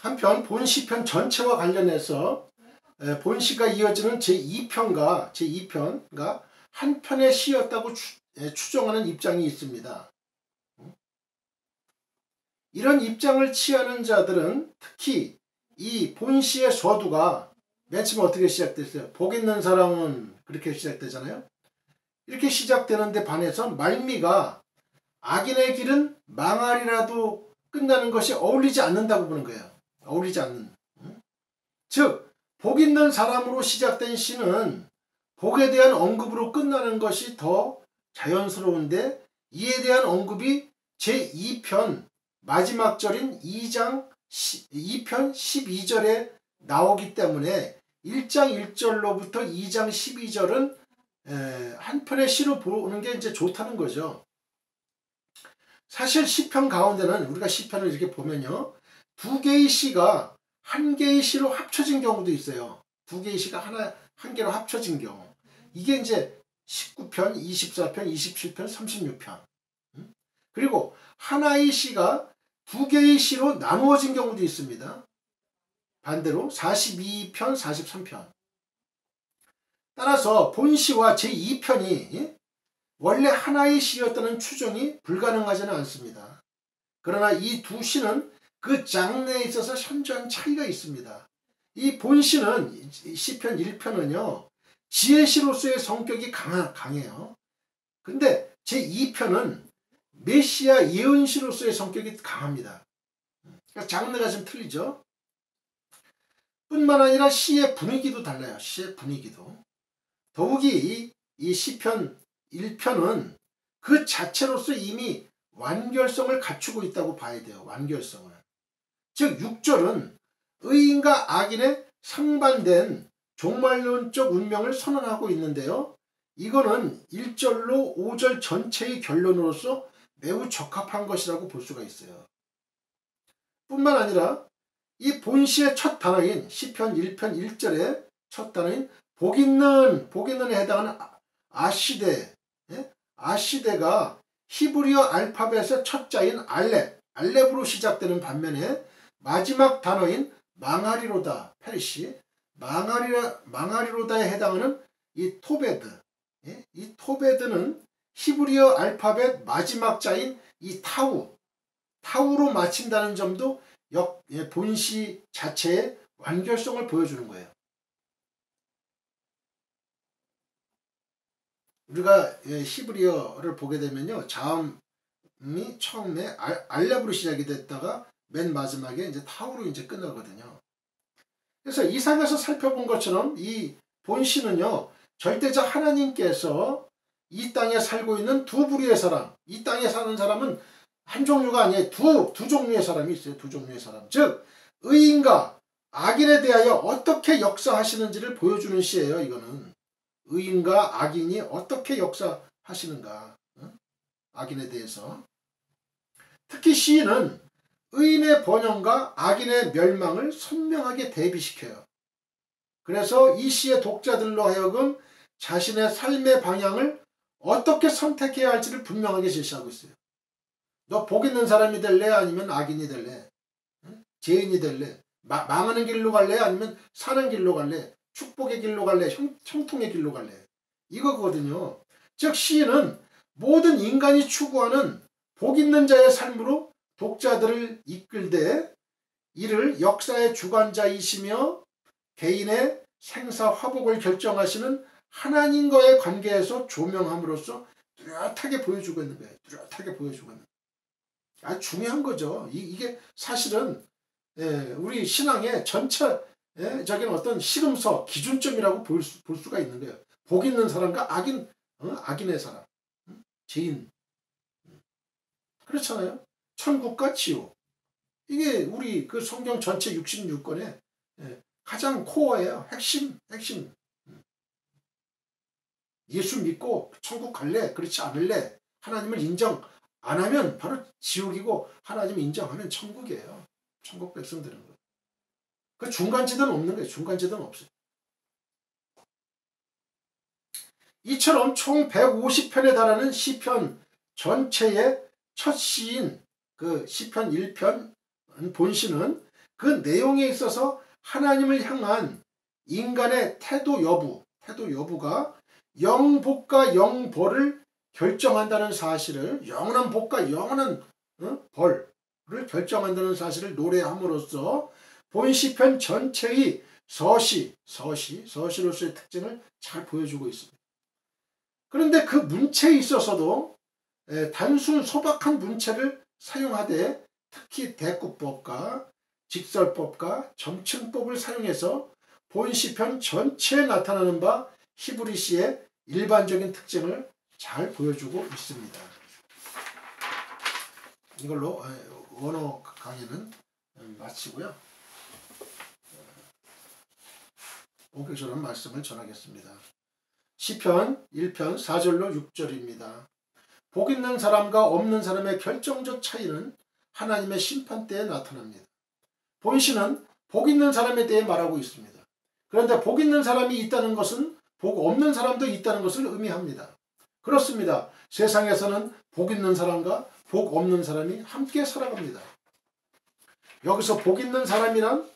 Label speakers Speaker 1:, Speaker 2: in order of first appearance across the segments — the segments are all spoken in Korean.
Speaker 1: 한편 본 시편 전체와 관련해서 본시가 이어지는 제2편가 한 편의 시였다고 추정하는 입장이 있습니다. 이런 입장을 취하는 자들은 특히 이 본시의 서두가 맨 처음 어떻게 시작됐어요? 복 있는 사람은 그렇게 시작되잖아요. 이렇게 시작되는데 반해서 말미가 악인의 길은 망하리라도 끝나는 것이 어울리지 않는다고 보는 거예요. 어울리지 않는. 즉 복 있는 사람으로 시작된 시는 복에 대한 언급으로 끝나는 것이 더 자연스러운데 이에 대한 언급이 제2편 마지막 절인 2편 12절에 나오기 때문에 1장 1절로부터 2장 12절은 한 편의 시로 보는 게 이제 좋다는 거죠. 사실 시편 가운데는 우리가 시편을 이렇게 보면요. 두 개의 시가 한 개의 시로 합쳐진 경우도 있어요. 두 개의 시가 한 개로 합쳐진 경우. 이게 이제 19편, 24편, 27편, 36편. 그리고 하나의 시가 두 개의 시로 나누어진 경우도 있습니다. 반대로 42편, 43편. 따라서 본시와 제2편이 원래 하나의 시였다는 추정이 불가능하지는 않습니다. 그러나 이 두 시는 그 장르에 있어서 현저한 차이가 있습니다. 이 본시는 시편 1편은요. 지혜시로서의 성격이 강해요. 근데 제2편은 메시아 예언시로서의 성격이 강합니다. 그러니까 장르가 좀 틀리죠. 뿐만 아니라 시의 분위기도 달라요. 시의 분위기도. 더욱이 이 시편 1편은 그 자체로서 이미 완결성을 갖추고 있다고 봐야 돼요. 완결성을. 즉 6절은 의인과 악인의 상반된 종말론적 운명을 선언하고 있는데요. 이거는 1절로 5절 전체의 결론으로서 매우 적합한 것이라고 볼 수가 있어요. 뿐만 아니라 이 본시의 첫 단어인 시편 1편 1절의 첫 단어인 복 있는에 해당하는 아시데, 아시데가 히브리어 알파벳의 첫 자인 알렙으로 시작되는 반면에 마지막 단어인 망하리로다, 페르시, 망하리로다에 해당하는 이 토베드, 이 토베드는 히브리어 알파벳 마지막 자인 이 타우로 마친다는 점도 본시 자체의 완결성을 보여주는 거예요. 우리가 히브리어를 보게 되면요. 자음이 처음에 알렙으로 시작이 됐다가 맨 마지막에 이제 타우로 이제 끝나거든요. 그래서 이 상에서 살펴본 것처럼 이 본시는요. 절대적 하나님께서 이 땅에 살고 있는 두 부류의 사람, 이 땅에 사는 사람은 한 종류가 아니에요. 두 종류의 사람이 있어요. 두 종류의 사람. 즉 의인과 악인에 대하여 어떻게 역사하시는지를 보여주는 시예요. 이거는. 의인과 악인이 어떻게 역사하시는가. 악인에 대해서. 특히 시인은 의인의 번영과 악인의 멸망을 선명하게 대비시켜요. 그래서 이 시의 독자들로 하여금 자신의 삶의 방향을 어떻게 선택해야 할지를 분명하게 제시하고 있어요. 너 복 있는 사람이 될래? 아니면 악인이 될래? 죄인이 될래? 망하는 길로 갈래? 아니면 사는 길로 갈래? 축복의 길로 갈래? 형통의 길로 갈래? 이거거든요. 즉 시인은 모든 인간이 추구하는 복 있는 자의 삶으로 독자들을 이끌되 이를 역사의 주관자이시며 개인의 생사 화복을 결정하시는 하나님과의 관계에서 조명함으로써 뚜렷하게 보여주고 있는 거예요. 뚜렷하게 보여주고 있는 거예요. 아주 중요한 거죠. 이게 사실은 우리 신앙의 전체적인 어떤 시금서, 기준점이라고 볼 수가 있는 거예요. 복 있는 사람과 악인의 사람, 죄인. 그렇잖아요. 천국과 지옥. 이게 우리 그 성경 전체 66권의 가장 코어예요. 핵심. 예수 믿고 천국 갈래? 그렇지 않을래? 하나님을 인정 안 하면 바로 지옥이고 하나님을 인정하면 천국이에요. 천국 백성들은. 그 중간지대는 없는 거예요. 중간지대는 없어요. 이처럼 총 150편에 달하는 시편 전체의 첫 시인 그 시편 1편 본시는 그 내용에 있어서 하나님을 향한 인간의 태도 여부가 영복과 영벌을 결정한다는 사실을, 영원한 복과 영원한 벌을 결정한다는 사실을 노래함으로써 본 시편 전체의 서시로서의 특징을 잘 보여주고 있습니다. 그런데 그 문체에 있어서도 단순 소박한 문체를 사용하되 특히 대꾸법과 직설법과 점층법을 사용해서 본 시편 전체에 나타나는 바 히브리시의 일반적인 특징을 잘 보여주고 있습니다. 이걸로 원어 강의는 마치고요. 본격적으로 말씀을 전하겠습니다. 시편 1편 4절로 6절입니다. 복 있는 사람과 없는 사람의 결정적 차이는 하나님의 심판대에 나타납니다. 본시는 복 있는 사람에 대해 말하고 있습니다. 그런데 복 있는 사람이 있다는 것은 복 없는 사람도 있다는 것을 의미합니다. 그렇습니다. 세상에서는 복 있는 사람과 복 없는 사람이 함께 살아갑니다. 여기서 복 있는 사람이란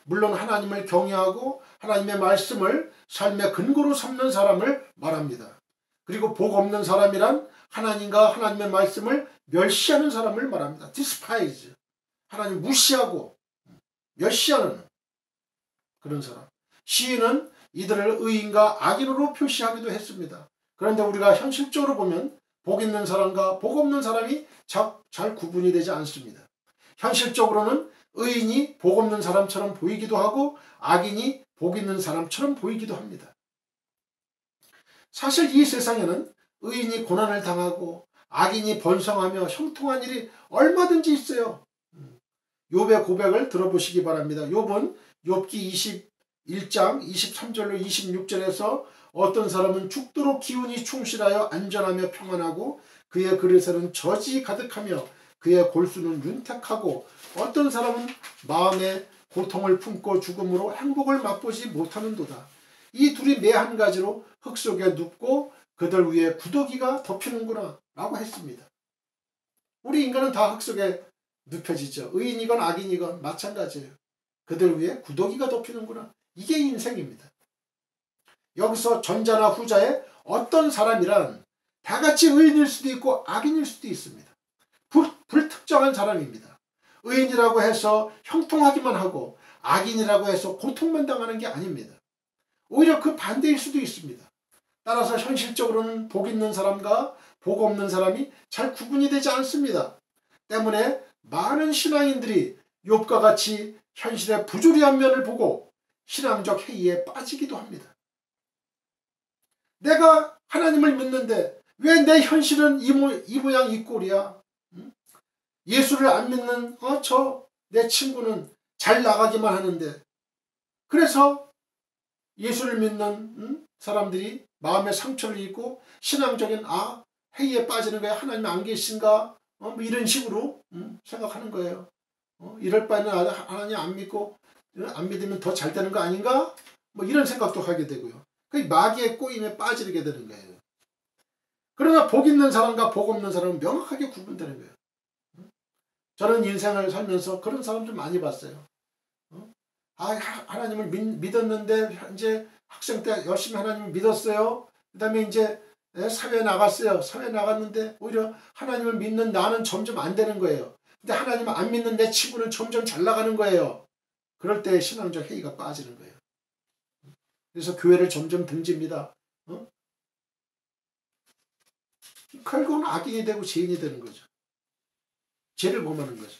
Speaker 1: 물론 하나님을 경외하고 하나님의 말씀을 삶의 근거로 삼는 사람을 말합니다. 그리고 복 없는 사람이란 하나님과 하나님의 말씀을 멸시하는 사람을 말합니다. despise. 하나님 무시하고 멸시하는 그런 사람. 시인은 이들을 의인과 악인으로 표시하기도 했습니다. 그런데 우리가 현실적으로 보면 복 있는 사람과 복 없는 사람이 잘 구분이 되지 않습니다. 현실적으로는 의인이 복 없는 사람처럼 보이기도 하고 악인이 복 있는 사람처럼 보이기도 합니다. 사실 이 세상에는 의인이 고난을 당하고 악인이 번성하며 형통한 일이 얼마든지 있어요. 욥의 고백을 들어보시기 바랍니다. 욥은 욥기 21장 23절로 26절에서 어떤 사람은 죽도록 기운이 충실하여 안전하며 평안하고 그의 그릇에는 젖이 가득하며 그의 골수는 윤택하고 어떤 사람은 마음에 고통을 품고 죽음으로 행복을 맛보지 못하는도다. 이 둘이 매 한 가지로 흙 속에 눕고 그들 위에 구더기가 덮이는구나 라고 했습니다. 우리 인간은 다 흙 속에 눕혀지죠. 의인이건 악인이건 마찬가지예요. 그들 위에 구더기가 덮이는구나. 이게 인생입니다. 여기서 전자나 후자의 어떤 사람이란 다 같이 의인일 수도 있고 악인일 수도 있습니다. 불특정한 사람입니다. 의인이라고 해서 형통하기만 하고 악인이라고 해서 고통만 당하는 게 아닙니다. 오히려 그 반대일 수도 있습니다. 따라서 현실적으로는 복 있는 사람과 복 없는 사람이 잘 구분이 되지 않습니다. 때문에 많은 신앙인들이 욥과 같이 현실의 부조리한 면을 보고 신앙적 해이에 빠지기도 합니다. 내가 하나님을 믿는데 왜 내 현실은 이 모양 이 꼴이야? 예수를 안 믿는 내 친구는 잘 나가기만 하는데, 그래서 예수를 믿는 사람들이 마음에 상처를 입고 신앙적인 해이에 빠지는 거야. 하나님 안 계신가? 뭐 이런 식으로 생각하는 거예요. 이럴 바에는 하나님 안 믿고 안 믿으면 더 잘 되는 거 아닌가? 뭐 이런 생각도 하게 되고요. 그 마귀의 꼬임에 빠지게 되는 거예요. 그러나 복 있는 사람과 복 없는 사람은 명확하게 구분되는 거예요. 저는 인생을 살면서 그런 사람들 많이 봤어요. 하나님을 믿었는데 현재 학생 때 열심히 하나님을 믿었어요. 그 다음에 이제 사회에 나갔어요. 사회에 나갔는데 오히려 하나님을 믿는 나는 점점 안 되는 거예요. 근데 하나님을 안 믿는 내 친구는 점점 잘 나가는 거예요. 그럴 때 신앙적 해이가 빠지는 거예요. 그래서 교회를 점점 등집니다. 결국은 악인이 되고 죄인이 되는 거죠. 죄를 범하는 거죠.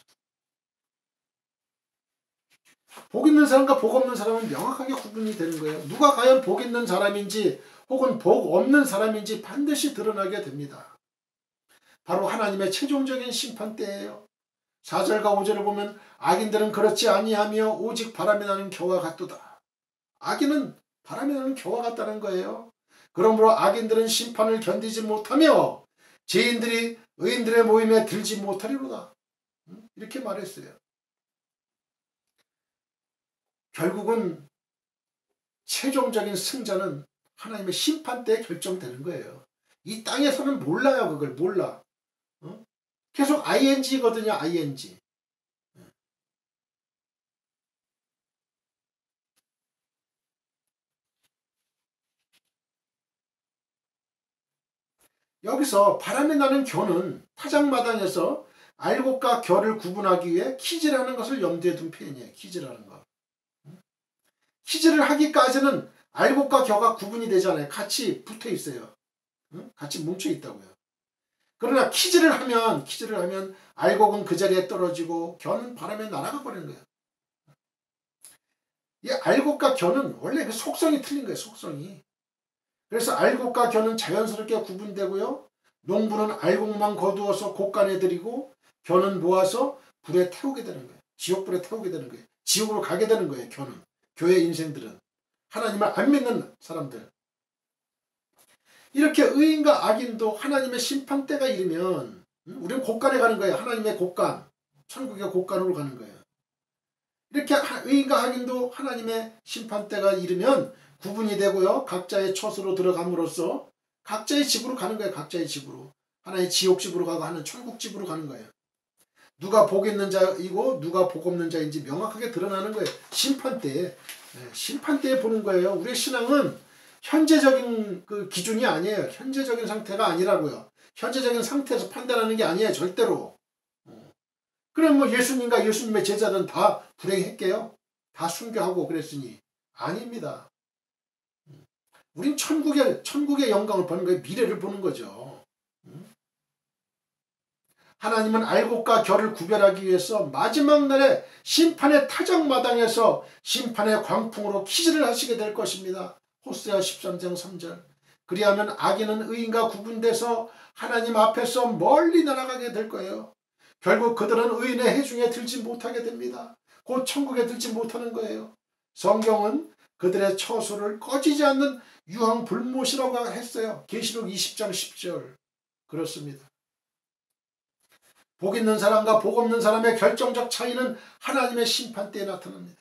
Speaker 1: 복 있는 사람과 복 없는 사람은 명확하게 구분이 되는 거예요. 누가 과연 복 있는 사람인지 혹은 복 없는 사람인지 반드시 드러나게 됩니다. 바로 하나님의 최종적인 심판대예요. 4절과 5절을 보면 악인들은 그렇지 아니하며 오직 바람이 나는 겨와 같도다. 악인은 바람이 나는 겨와 같다는 거예요. 그러므로 악인들은 심판을 견디지 못하며 죄인들이 의인들의 모임에 들지 못하리로다. 이렇게 말했어요. 결국은 최종적인 승자는 하나님의 심판 때 결정되는 거예요. 이 땅에서는 몰라요. 그걸 몰라. 계속 ing거든요. ing. 여기서 바람이 나는 겨는 타작마당에서 알곡과 겨를 구분하기 위해 키질하는 것을 염두에 둔 표현이에요. 키질하는 거. 키질을 하기까지는 알곡과 겨가 구분이 되잖아요. 같이 붙어 있어요. 같이 뭉쳐 있다고요. 그러나 키질을 하면 알곡은 그 자리에 떨어지고 겨는 바람에 날아가 버리는 거예요. 이 알곡과 겨는 원래 그 속성이 틀린 거예요. 속성이. 그래서 알곡과 겨는 자연스럽게 구분되고요. 농부는 알곡만 거두어서 곡간에 들이고 겨는 모아서 불에 태우게 되는 거예요. 지옥불에 태우게 되는 거예요. 지옥으로 가게 되는 거예요. 겨는. 교회 인생들은. 하나님을 안 믿는 사람들. 이렇게 의인과 악인도 하나님의 심판대가 이르면 우리는 곡간에 가는 거예요. 하나님의 곡간. 천국의 곡간으로 가는 거예요. 이렇게 의인과 악인도 하나님의 심판대가 이르면 구분이 되고요. 각자의 처소로 들어감으로써 각자의 집으로 가는 거예요. 각자의 집으로. 하나의 지옥집으로 가고 하나는 천국집으로 가는 거예요. 누가 복 있는 자이고 누가 복 없는 자인지 명확하게 드러나는 거예요. 심판대에. 심판대에 보는 거예요. 우리의 신앙은 현재적인 그 기준이 아니에요. 현재적인 상태가 아니라고요. 현재적인 상태에서 판단하는 게 아니에요. 절대로. 그럼 뭐 예수님과 예수님의 제자들은 다 불행했게요? 다 순교하고 그랬으니 아닙니다. 우린 천국의 영광을 보는 거예요. 미래를 보는 거죠. 하나님은 알곡과 겨를 구별하기 위해서 마지막 날에 심판의 타작마당에서 심판의 광풍으로 키질을 하시게 될 것입니다. 호세아 13장 3절. 그리하면 악인은 의인과 구분돼서 하나님 앞에서 멀리 날아가게 될 거예요. 결국 그들은 의인의 해중에 들지 못하게 됩니다. 곧 천국에 들지 못하는 거예요. 성경은 그들의 처소를 꺼지지 않는 유황불못이라고 했어요. 계시록 20장 10절. 그렇습니다. 복 있는 사람과 복 없는 사람의 결정적 차이는 하나님의 심판대에 나타납니다.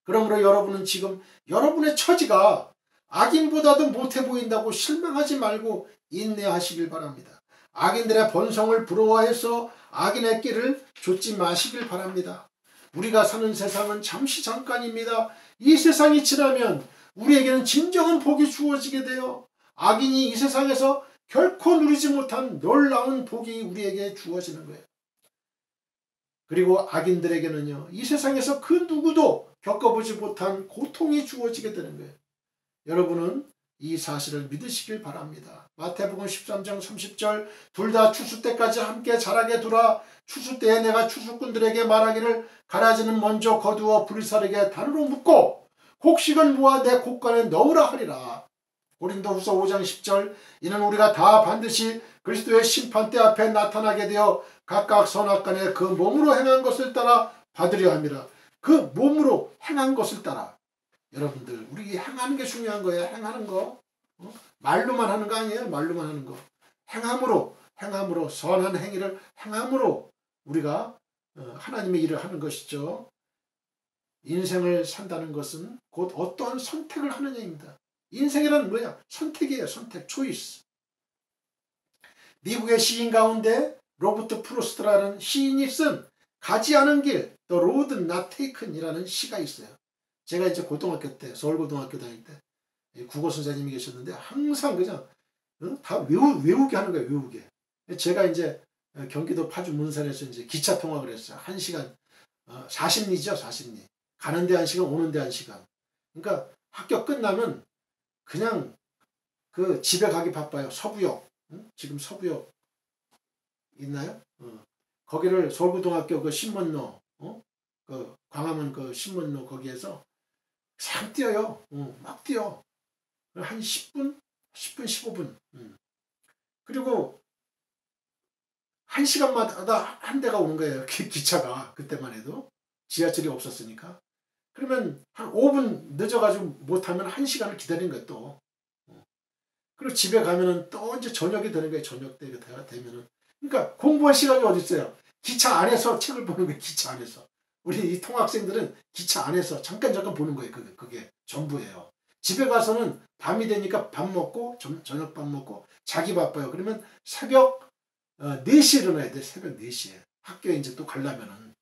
Speaker 1: 그러므로 여러분은 지금 여러분의 처지가 악인보다도 못해 보인다고 실망하지 말고 인내하시길 바랍니다. 악인들의 번성을 부러워해서 악인의 길을 좇지 마시길 바랍니다. 우리가 사는 세상은 잠시 잠깐입니다. 이 세상이 지나면 우리에게는 진정한 복이 주어지게 돼요. 악인이 이 세상에서 결코 누리지 못한 놀라운 복이 우리에게 주어지는 거예요. 그리고 악인들에게는요, 이 세상에서 그 누구도 겪어보지 못한 고통이 주어지게 되는 거예요. 여러분은 이 사실을 믿으시길 바랍니다. 마태복음 13장 30절 둘 다 추수 때까지 함께 자라게 두라. 추수 때에 내가 추수꾼들에게 말하기를 가라지는 먼저 거두어 불사르게 단으로 묶고 곡식은 모아 내 곡간에 넣으라 하리라. 고린도후서 5장 10절 이는 우리가 다 반드시 그리스도의 심판대 앞에 나타나게 되어 각각 선악간에 그 몸으로 행한 것을 따라 받으려 함이라. 그 몸으로 행한 것을 따라. 여러분들 우리 행하는 게 중요한 거예요. 행하는 거. 말로만 하는 거 아니에요. 말로만 하는 거. 행함으로 선한 행위를 행함으로 우리가 하나님의 일을 하는 것이죠. 인생을 산다는 것은 곧 어떠한 선택을 하느냐입니다. 인생이란 뭐야? 선택이에요. 선택, 초이스. 미국의 시인 가운데 로버트 프로스트라는 시인이 쓴 가지 않은 길, The Road Not Taken이라는 시가 있어요. 제가 이제 고등학교 때, 서울고등학교 다닐 때 국어 선생님이 계셨는데 항상 그냥 다 외우게 하는 거예요. 외우게. 제가 이제 경기도 파주 문산에서 이제 기차 통학을 했어요. 1시간 40리죠. 40리. 가는데 1시간, 오는데 1시간. 그러니까 학교 끝나면 그냥 그 집에 가기 바빠요. 서부역. 지금 서부역 있나요? 거기를 서울고등학교 그 신문로, 그 광화문 그 신문로 거기에서 참 뛰어요. 막 뛰어. 한 10분, 15분. 그리고 1시간마다 한 대가 오는 거예요. 기차가. 그때만 해도. 지하철이 없었으니까. 그러면 한 5분 늦어가지고 못하면 1시간을 기다리는 거예요, 또. 그리고 집에 가면은 또 이제 저녁이 되는 거예요. 저녁 때가 되면은. 그러니까 공부할 시간이 어디 있어요? 기차 안에서 책을 보는 거예요. 기차 안에서. 우리 이 통학생들은 기차 안에서 잠깐 보는 거예요. 그게 전부예요. 집에 가서는 밤이 되니까 밥 먹고 저녁 밥 먹고 자기 바빠요. 그러면 새벽 4시에 일어나야 돼. 새벽 4시에. 학교에 이제 또 가려면은.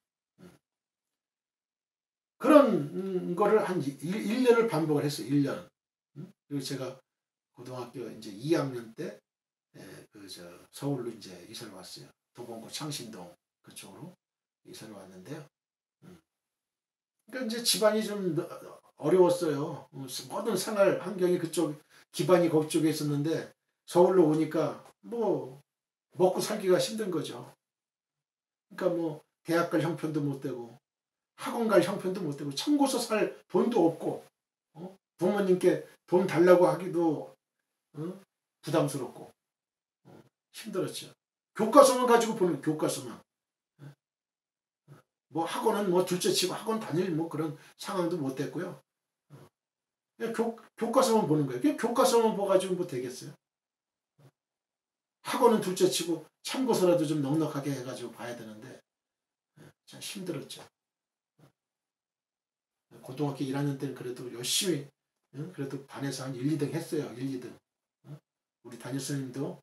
Speaker 1: 그런 거를 한 1년을 반복을 했어요. 1년. 그리고 제가 고등학교 이제 2학년 때 서울로 이제 이사를 왔어요. 도봉구 창신동 그쪽으로 이사를 왔는데요. 그러니까 이제 집안이 좀 어려웠어요. 모든 생활 환경이 그쪽 기반이 그쪽에 있었는데 서울로 오니까 뭐 먹고 살기가 힘든 거죠. 그러니까 뭐 대학 갈 형편도 못 되고 학원 갈 형편도 못 되고 참고서 살 돈도 없고 부모님께 돈 달라고 하기도 부담스럽고 힘들었죠. 교과서만 가지고 보는 교과서만. 뭐 학원은 뭐 둘째치고 학원 다닐 뭐 그런 상황도 못 됐고요. 그냥 교과서만 보는 거예요. 그냥 교과서만 봐가지고 뭐 되겠어요. 학원은 둘째치고 참고서라도 좀 넉넉하게 해가지고 봐야 되는데 참 힘들었죠. 고등학교 1학년 때는 그래도 열심히 그래도 반에서 한 1, 2등 했어요. 1, 2등. 우리 담임선생님도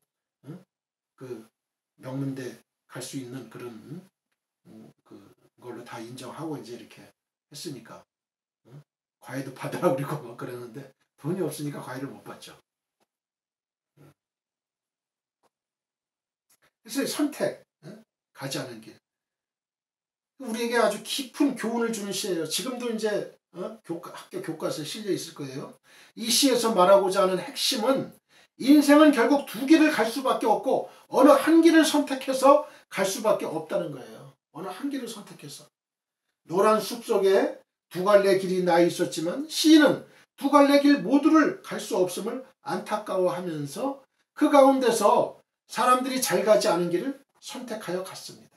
Speaker 1: 그 명문대 갈 수 있는 그런 그걸로 다 인정하고 이제 이렇게 했으니까 과외도 받으라고 그러고 막 그러는데 돈이 없으니까 과외를 못 받죠. 그래서 선택, 가지 않은 길. 우리에게 아주 깊은 교훈을 주는 시예요. 지금도 이제 학교 교과서에 실려 있을 거예요. 이 시에서 말하고자 하는 핵심은 인생은 결국 두 길을 갈 수밖에 없고 어느 한 길을 선택해서 갈 수밖에 없다는 거예요. 어느 한 길을 선택해서. 노란 숲 속에 두 갈래 길이 나 있었지만 시인은 두 갈래 길 모두를 갈 수 없음을 안타까워하면서 그 가운데서 사람들이 잘 가지 않은 길을 선택하여 갔습니다.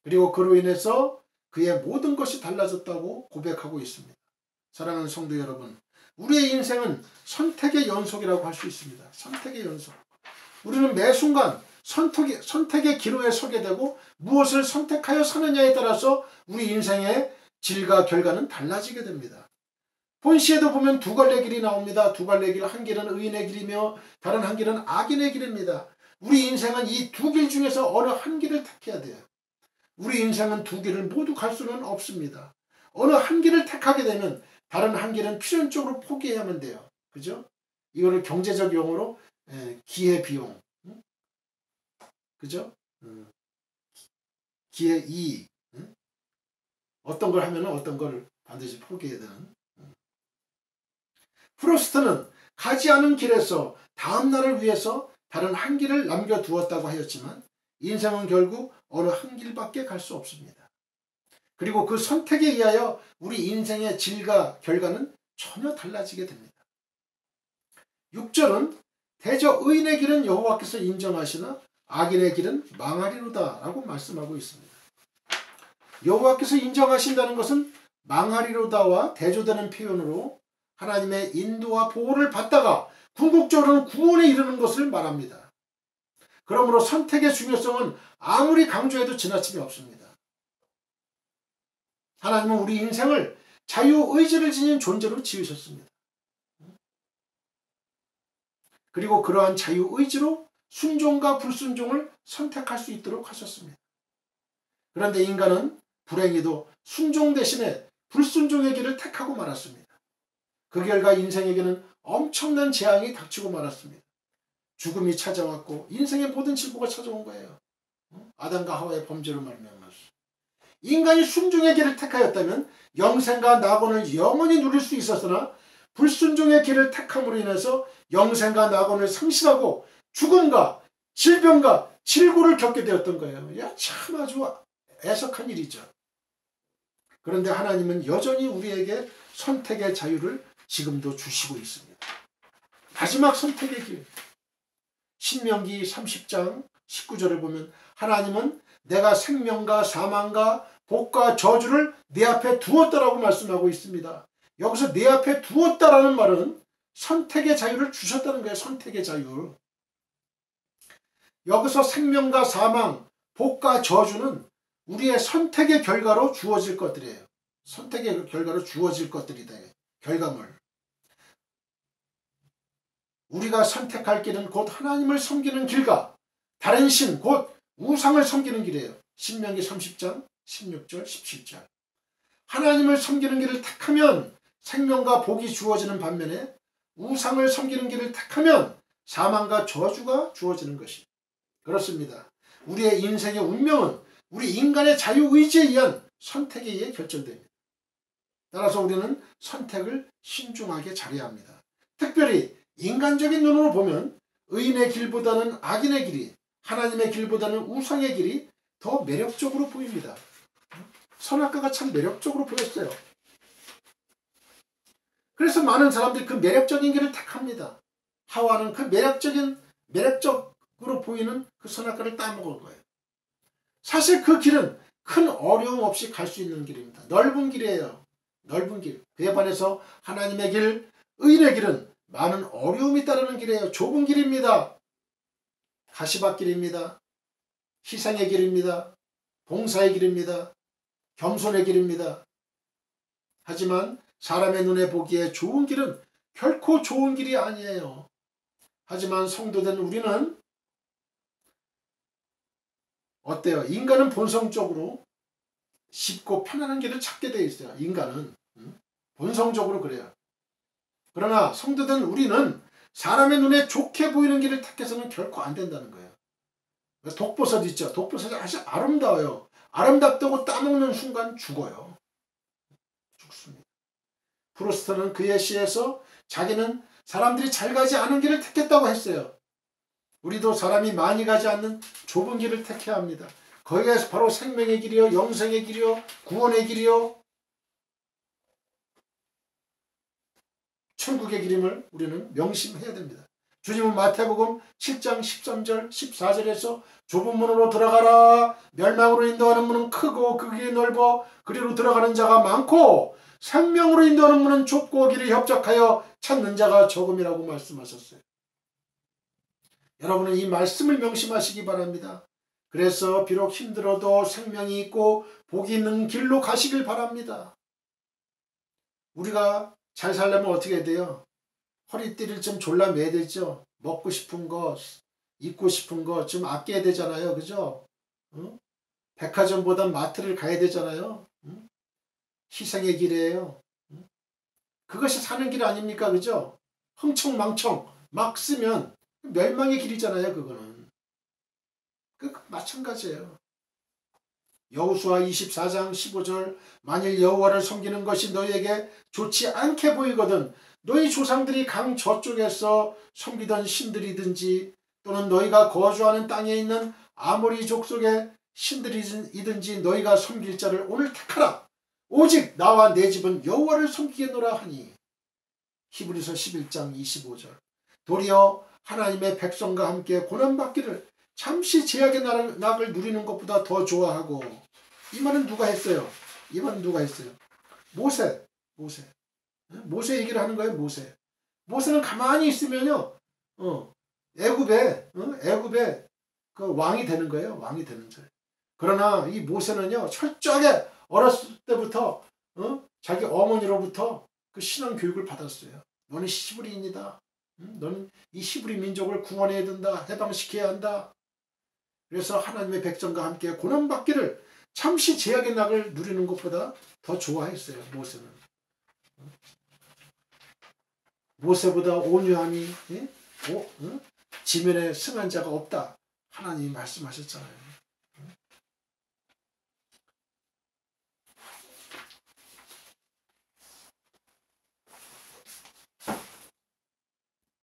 Speaker 1: 그리고 그로 인해서 그의 모든 것이 달라졌다고 고백하고 있습니다. 사랑하는 성도 여러분, 우리의 인생은 선택의 연속이라고 할 수 있습니다. 선택의 연속. 우리는 매 순간 선택의 기로에 서게 되고 무엇을 선택하여 사느냐에 따라서 우리 인생의 질과 결과는 달라지게 됩니다. 본시에도 보면 두 갈래 길이 나옵니다. 두 갈래 길, 한 길은 의인의 길이며 다른 한 길은 악인의 길입니다. 우리 인생은 이 두 길 중에서 어느 한 길을 택해야 돼요. 우리 인생은 두 길을 모두 갈 수는 없습니다. 어느 한 길을 택하게 되면 다른 한 길은 필연적으로 포기해야만 돼요. 그죠? 이거를 경제적 용어로 기회비용, 그죠? 기회이익. 어떤 걸 하면 어떤 걸 반드시 포기해야 되는. 프로스트는 가지 않은 길에서 다음 날을 위해서 다른 한 길을 남겨두었다고 하였지만 인생은 결국 어느 한 길밖에 갈 수 없습니다. 그리고 그 선택에 의하여 우리 인생의 질과 결과는 전혀 달라지게 됩니다. 6절은 대저 의인의 길은 여호와께서 인정하시나 악인의 길은 망하리로다 라고 말씀하고 있습니다. 여호와께서 인정하신다는 것은 망하리로다와 대조되는 표현으로 하나님의 인도와 보호를 받다가 궁극적으로는 구원에 이르는 것을 말합니다. 그러므로 선택의 중요성은 아무리 강조해도 지나침이 없습니다. 하나님은 우리 인생을 자유의지를 지닌 존재로 지으셨습니다. 그리고 그러한 자유의지로 순종과 불순종을 선택할 수 있도록 하셨습니다. 그런데 인간은 불행히도 순종 대신에 불순종의 길을 택하고 말았습니다. 그 결과 인생에게는 엄청난 재앙이 닥치고 말았습니다. 죽음이 찾아왔고 인생의 모든 질보가 찾아온 거예요. 아담과 하와의 범죄로 말미암아서. 인간이 순종의 길을 택하였다면 영생과 낙원을 영원히 누릴 수 있었으나 불순종의 길을 택함으로 인해서 영생과 낙원을 상실하고 죽음과 질병과 질고를 겪게 되었던 거예요. 참 아주 애석한 일이죠. 그런데 하나님은 여전히 우리에게 선택의 자유를 지금도 주시고 있습니다. 마지막 선택의 길. 신명기 30장 19절을 보면 하나님은 내가 생명과 사망과 복과 저주를 내 앞에 두었다라고 말씀하고 있습니다. 여기서 내 앞에 두었다라는 말은 선택의 자유를 주셨다는 거예요. 선택의 자유. 여기서 생명과 사망, 복과 저주는 우리의 선택의 결과로 주어질 것들이에요. 선택의 결과로 주어질 것들이다. 결과물. 우리가 선택할 길은 곧 하나님을 섬기는 길과 다른 신, 곧 우상을 섬기는 길이에요. 신명기 30장 16절 17절. 하나님을 섬기는 길을 택하면 생명과 복이 주어지는 반면에 우상을 섬기는 길을 택하면 사망과 저주가 주어지는 것이 그렇습니다. 우리의 인생의 운명은 우리 인간의 자유의지에 의한 선택에 의해 결정됩니다. 따라서 우리는 선택을 신중하게 잘해야 합니다. 특별히 인간적인 눈으로 보면 의인의 길보다는 악인의 길이, 하나님의 길보다는 우상의 길이 더 매력적으로 보입니다. 선악과가 참 매력적으로 보였어요. 그래서 많은 사람들이 그 매력적인 길을 택합니다. 하와는 그 매력적으로 보이는 그 선악과를 따먹은 거예요. 사실 그 길은 큰 어려움 없이 갈 수 있는 길입니다. 넓은 길이에요. 넓은 길. 그에 반해서 하나님의 길, 의인의 길은 많은 어려움이 따르는 길이에요. 좁은 길입니다. 가시밭길입니다. 희생의 길입니다. 봉사의 길입니다. 겸손의 길입니다. 하지만 사람의 눈에 보기에 좋은 길은 결코 좋은 길이 아니에요. 하지만 성도된 우리는 어때요? 인간은 본성적으로 쉽고 편안한 길을 찾게 되어 있어요. 인간은 본성적으로 그래요. 그러나 성도된 우리는 사람의 눈에 좋게 보이는 길을 택해서는 결코 안 된다는 거예요. 독버섯 있죠. 독버섯이 아주 아름다워요. 아름답다고 따먹는 순간 죽어요. 죽습니다. 프루스트는 그의 시에서 자기는 사람들이 잘 가지 않은 길을 택했다고 했어요. 우리도 사람이 많이 가지 않는 좁은 길을 택해야 합니다. 거기에서 바로 생명의 길이요, 영생의 길이요, 구원의 길이요, 천국의 길임을 우리는 명심해야 됩니다. 주님은 마태복음 7장 13절 14절에서 좁은 문으로 들어가라. 멸망으로 인도하는 문은 크고 그 길이 넓어 그리로 들어가는 자가 많고 생명으로 인도하는 문은 좁고 길이 협착하여 찾는 자가 적음이라고 말씀하셨어요. 여러분은 이 말씀을 명심하시기 바랍니다. 그래서 비록 힘들어도 생명이 있고 복이 있는 길로 가시길 바랍니다. 우리가 잘 살려면 어떻게 해야 돼요? 허리띠를 좀 졸라매야 되죠. 먹고 싶은 거, 입고 싶은 거 좀 아껴야 되잖아요. 그죠? 응? 백화점보다 마트를 가야 되잖아요. 응? 희생의 길이에요. 응? 그것이 사는 길 아닙니까? 그죠? 흥청망청 막 쓰면 멸망의 길이잖아요. 그거는. 마찬가지예요. 여호수아 24장 15절 만일 여호와를 섬기는 것이 너희에게 좋지 않게 보이거든 너희 조상들이 강 저쪽에서 섬기던 신들이든지 또는 너희가 거주하는 땅에 있는 아모리 족속의 신들이든지 너희가 섬길 자를 오늘 택하라. 오직 나와 내 집은 여호와를 섬기겠노라 하니. 히브리서 11장 25절 도리어 하나님의 백성과 함께 고난받기를 잠시 제약의 낙을 누리는 것보다 더 좋아하고. 이 말은 누가 했어요? 이 말은 누가 했어요? 모세. 모세 얘기를 하는 거예요. 모세는 가만히 있으면요 애굽에 그 왕이 되는 거예요. 왕이 되는 거예요. 그러나 이 모세는요 철저하게 어렸을 때부터 자기 어머니로부터 그 신앙 교육을 받았어요. 너는 히브리인이다. 너는 이 히브리 민족을 구원해야 된다. 해방시켜야 한다. 그래서 하나님의 백성과 함께 고난받기를 잠시 제약의 낙을 누리는 것보다 더 좋아했어요. 모세는. 모세보다 온유함이 지면에 승한 자가 없다. 하나님이 말씀하셨잖아요.